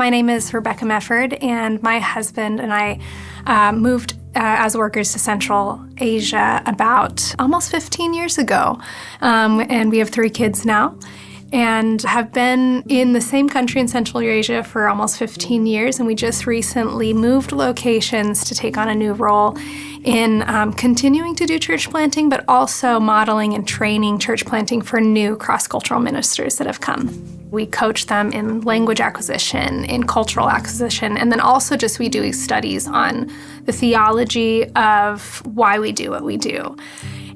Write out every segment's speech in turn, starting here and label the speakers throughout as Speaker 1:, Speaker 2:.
Speaker 1: My name is Rebecca Mefford, and my husband and I moved as workers to Central Asia about almost 15 years ago. And we have 3 kids now, and have been in the same country in Central Asia for almost 15 years. And we just recently moved locations to take on a new role in continuing to do church planting, but also modeling and training church planting for new cross-cultural ministers that have come. We coach them in language acquisition, in cultural acquisition, and then also we do studies on the theology of why we do what we do.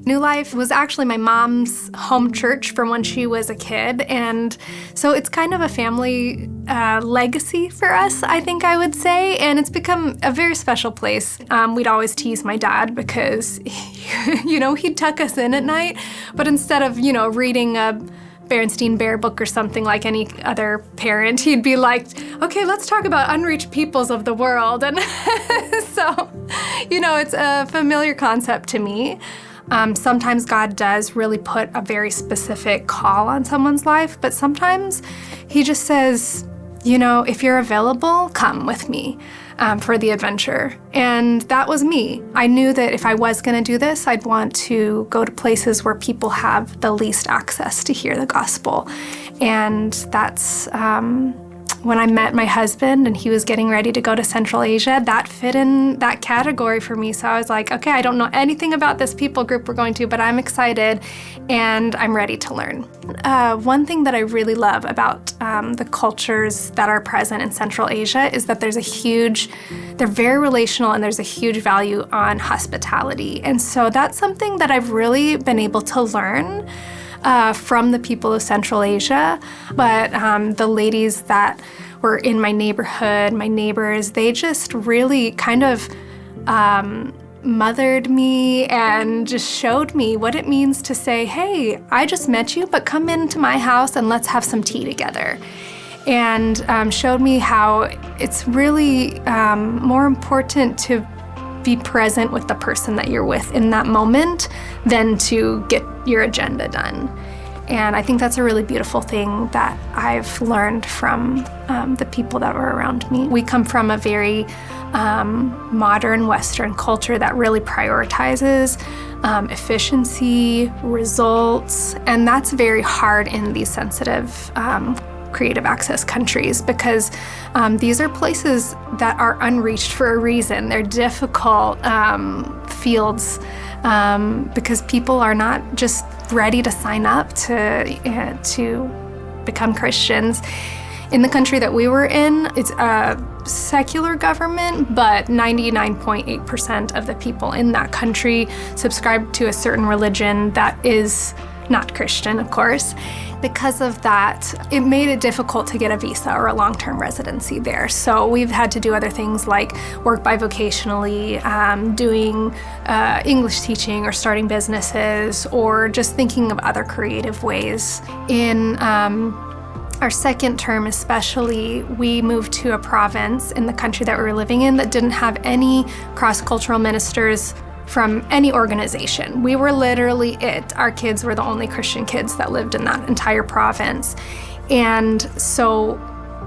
Speaker 1: New Life was actually my mom's home church from when she was a kid, and so it's kind of a family legacy for us, I think I would say, and it's become a very special place. We'd always tease my dad because, he'd tuck us in at night, but instead of, reading a Berenstain Bear book or something like any other parent, he'd be like, okay, let's talk about unreached peoples of the world. And so, it's a familiar concept to me. Sometimes God does really put a very specific call on someone's life, but sometimes he just says, if you're available, come with me for the adventure. And that was me. I knew that if I was going to do this, I'd want to go to places where people have the least access to hear the gospel. And that's when I met my husband and he was getting ready to go to Central Asia, that fit in that category for me. So I was like, okay, I don't know anything about this people group we're going to, but I'm excited and I'm ready to learn. One thing that I really love about the cultures that are present in Central Asia is that they're very relational, and there's a huge value on hospitality. And so that's something that I've really been able to learn from the people of Central Asia. But the ladies that were in my neighborhood, my neighbors, they just really kind of mothered me and just showed me what it means to say, hey, I just met you, but come into my house and let's have some tea together. And showed me how it's really more important to be present with the person that you're with in that moment than to get your agenda done. And I think that's a really beautiful thing that I've learned from the people that were around me. We come from a very modern Western culture that really prioritizes efficiency, results, and that's very hard in these sensitive creative access countries because these are places that are unreached for a reason. They're difficult fields because people are not just ready to sign up to become Christians. In the country that we were in, it's a secular government, but 99.8% of the people in that country subscribe to a certain religion that is not Christian, of course. Because of that, it made it difficult to get a visa or a long-term residency there. So we've had to do other things like work bivocationally, doing English teaching or starting businesses, or just thinking of other creative ways. In our second term especially, we moved to a province in the country that we were living in that didn't have any cross-cultural ministers from any organization. We were literally it. Our kids were the only Christian kids that lived in that entire province. And so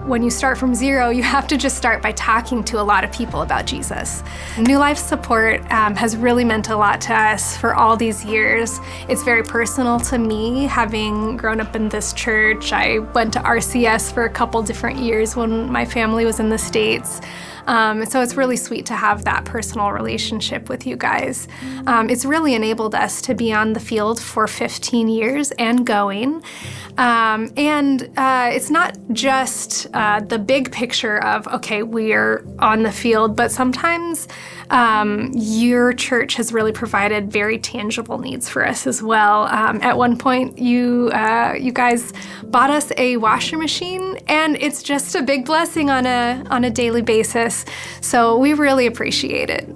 Speaker 1: when you start from zero, you have to just start by talking to a lot of people about Jesus. New Life support has really meant a lot to us for all these years. It's very personal to me, having grown up in this church. I went to RCS for a couple different years when my family was in the States. So it's really sweet to have that personal relationship with you guys. It's really enabled us to be on the field for 15 years and going. And it's not just the big picture of, okay, we're on the field, but sometimes your church has really provided very tangible needs for us as well. At one point, you guys bought us a washer machine, and it's just a big blessing on a daily basis. So we really appreciate it.